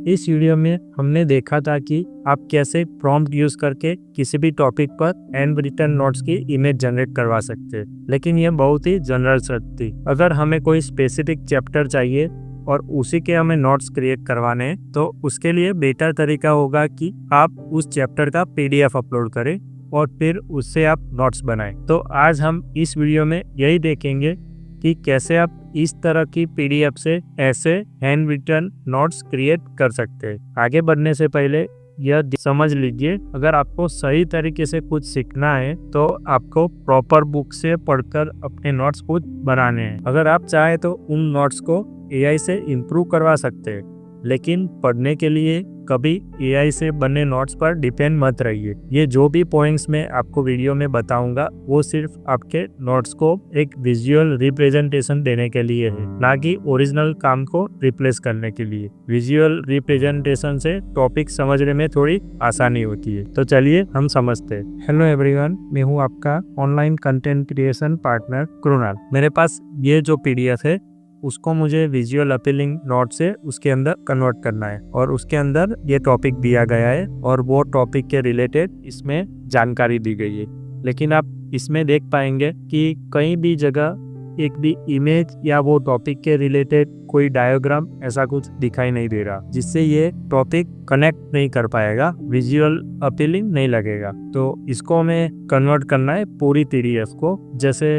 इस वीडियो में हमने देखा था कि आप कैसे प्रॉम्प्ट यूज करके किसी भी टॉपिक पर हैंड रिटन नोट्स की इमेज जनरेट करवा सकते हैं, लेकिन यह बहुत ही जनरल सर्च थी। अगर हमें कोई स्पेसिफिक चैप्टर चाहिए और उसी के हमें नोट्स क्रिएट करवाने हैं तो उसके लिए बेटर तरीका होगा कि आप उस चैप्टर का पीडीएफ अपलोड करें और फिर उससे आप नोट्स बनाएं। तो आज हम इस वीडियो में यही देखेंगे कि कैसे आप इस तरह की पीडीएफ से ऐसे हैंड रिटन नोट्स क्रिएट कर सकते हैं। आगे बढ़ने से पहले यह समझ लीजिए, अगर आपको सही तरीके से कुछ सीखना है तो आपको प्रॉपर बुक से पढ़कर अपने नोट्स खुद बनाने हैं। अगर आप चाहे तो उन नोट्स को एआई से इम्प्रूव करवा सकते हैं, लेकिन पढ़ने के लिए कभी एआई से बने नोट्स पर डिपेंड मत रहिए। ये जो भी पॉइंट्स मैं आपको वीडियो में बताऊंगा वो सिर्फ आपके नोट्स को एक विजुअल रिप्रेजेंटेशन देने के लिए है, ना कि ओरिजिनल काम को रिप्लेस करने के लिए। विजुअल रिप्रेजेंटेशन से टॉपिक समझने में थोड़ी आसानी होती है। तो चलिए हम समझते हैं। हेलो एवरीवन, मैं हूँ आपका online content creation partner Krunal. मेरे पास ये जो पीडीएफ है उसको मुझे विजुअल अपीलिंग नोट से उसके अंदर कन्वर्ट करना है और उसके अंदर ये टॉपिक दिया गया है और वो टॉपिक के रिलेटेड इसमें जानकारी दी गई है। लेकिन आप इसमें देख पाएंगे कि कहीं भी जगह एक भी इमेज या वो टॉपिक के रिलेटेड कोई डायग्राम ऐसा कुछ दिखाई नहीं दे रहा, जिससे ये टॉपिक कनेक्ट नहीं कर पाएगा, विजुअल अपीलिंग नहीं लगेगा। तो इसको हमें कन्वर्ट करना है पूरी पीडीएफ को। जैसे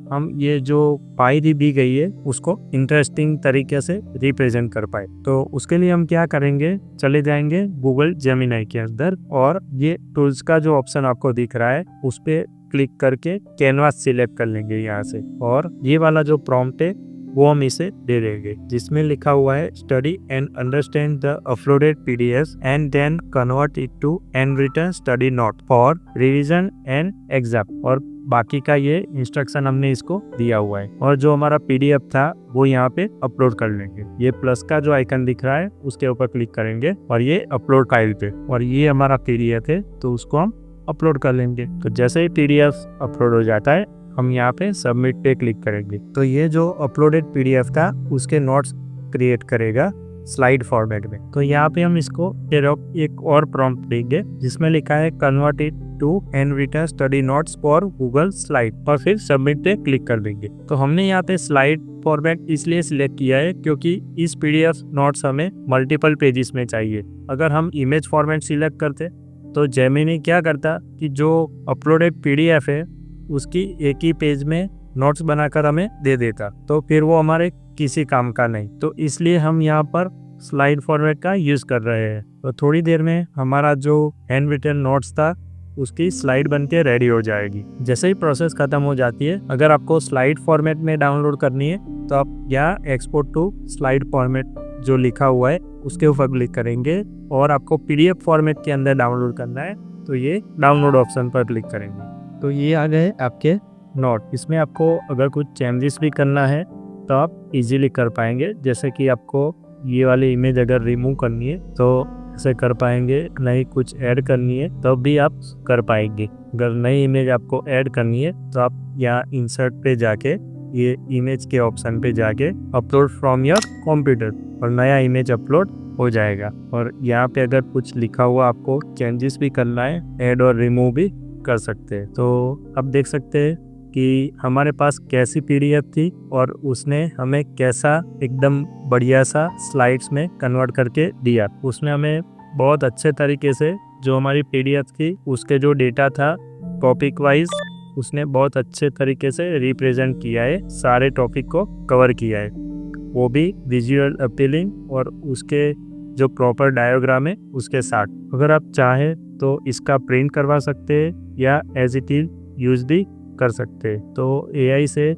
हम ये जो पाई दी गई है उसको इंटरेस्टिंग तरीके से रिप्रेजेंट कर पाए, तो उसके लिए हम क्या करेंगे, चले जाएंगे गूगल जेमिनी के अंदर और ये टूल्स का जो ऑप्शन आपको दिख रहा है उस पे क्लिक करके कैनवास सिलेक्ट कर लेंगे यहाँ से, और ये वाला जो प्रॉम्प्ट है वो हम इसे दे देंगे, जिसमें लिखा हुआ है study and understand the uploaded PDF and then convert it to handwritten study note for revision and exam. और बाकी का ये इंस्ट्रक्शन हमने इसको दिया हुआ है, और जो हमारा पीडीएफ था वो यहाँ पे अपलोड कर लेंगे। ये प्लस का जो आइकन दिख रहा है उसके ऊपर क्लिक करेंगे और ये अपलोड फाइल पे, और ये हमारा पीडीएफ है तो उसको हम अपलोड कर लेंगे। तो जैसे ही पीडीएफ अपलोड हो जाता है हम यहाँ पे सबमिट पे क्लिक करेंगे, तो ये जो अपलोडेड पीडीएफ था उसके नोट्स क्रिएट करेगा स्लाइड फॉर्मेट में। तो यहाँ पे हम इसको एक और प्रॉम्प्ट देंगे जिसमें लिखा है convert it to handwritten study notes for Google slide, और फिर सबमिट पे क्लिक कर देंगे। तो हमने यहाँ पे स्लाइड फॉर्मेट इसलिए सिलेक्ट किया है क्योंकि इस पीडीएफ नोट्स हमें मल्टीपल पेजेस में चाहिए। अगर हम इमेज फॉर्मेट सिलेक्ट करते तो जेमिनी क्या करता कि जो अपलोडेड पीडीएफ है उसकी एक ही पेज में नोट्स बनाकर हमें दे देता, तो फिर वो हमारे किसी काम का नहीं। तो इसलिए हम यहाँ पर स्लाइड फॉर्मेट का यूज कर रहे हैं। तो थोड़ी देर में हमारा जो हैंड रिटन नोट्स था उसकी स्लाइड बनके रेडी हो जाएगी। जैसे ही प्रोसेस खत्म हो जाती है, अगर आपको स्लाइड फॉर्मेट में डाउनलोड करनी है तो आप यहाँ एक्सपोर्ट टू स्लाइड फॉर्मेट जो लिखा हुआ है उसके ऊपर क्लिक करेंगे, और आपको पीडीएफ फॉर्मेट के अंदर डाउनलोड करना है तो ये डाउनलोड ऑप्शन पर क्लिक करेंगे। तो ये आ गए आपके नोट। इसमें आपको अगर कुछ चेंजेस भी करना है तो आप इजीली कर पाएंगे। जैसे कि आपको ये वाली इमेज अगर रिमूव करनी है तो ऐसे कर पाएंगे, नई कुछ ऐड करनी है तब भी आप कर पाएंगे। अगर नई इमेज आपको ऐड करनी है तो आप यहाँ इंसर्ट पे जाके ये इमेज के ऑप्शन पे जाके अपलोड फ्रॉम योर कंप्यूटर और नया इमेज अपलोड हो जाएगा। और यहाँ पे अगर कुछ लिखा हुआ आपको चेंजेस भी करना है, ऐड और रिमूव भी कर सकते हैं। तो अब देख सकते हैं कि हमारे पास कैसी पीडीएफ थी और उसने हमें कैसा एकदम बढ़िया सा स्लाइड्स में कन्वर्ट करके दिया। उसने हमें बहुत अच्छे तरीके से जो हमारी पीडीएफ थी उसके जो डेटा था टॉपिक वाइज उसने बहुत अच्छे तरीके से रिप्रेजेंट किया है, सारे टॉपिक को कवर किया है, वो भी विजुअल अपीलिंग और उसके जो प्रॉपर डायग्राम है उसके साथ। अगर आप चाहें तो इसका प्रिंट करवा सकते हैं या एज इट इज यूज भी कर सकते हैं। तो एआई से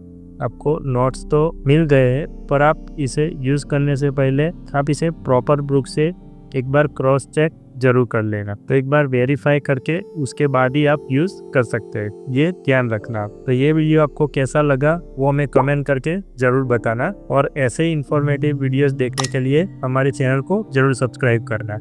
आपको नोट्स तो मिल गए हैं, पर आप इसे यूज करने से पहले आप इसे प्रॉपर बुक से एक बार क्रॉस चेक जरूर कर लेना। तो एक बार वेरीफाई करके उसके बाद ही आप यूज कर सकते हैं, ये ध्यान रखना। तो ये वीडियो आपको कैसा लगा वो हमें कमेंट करके जरूर बताना, और ऐसे ही इंफॉर्मेटिव वीडियोस देखने के लिए हमारे चैनल को जरूर सब्सक्राइब करना।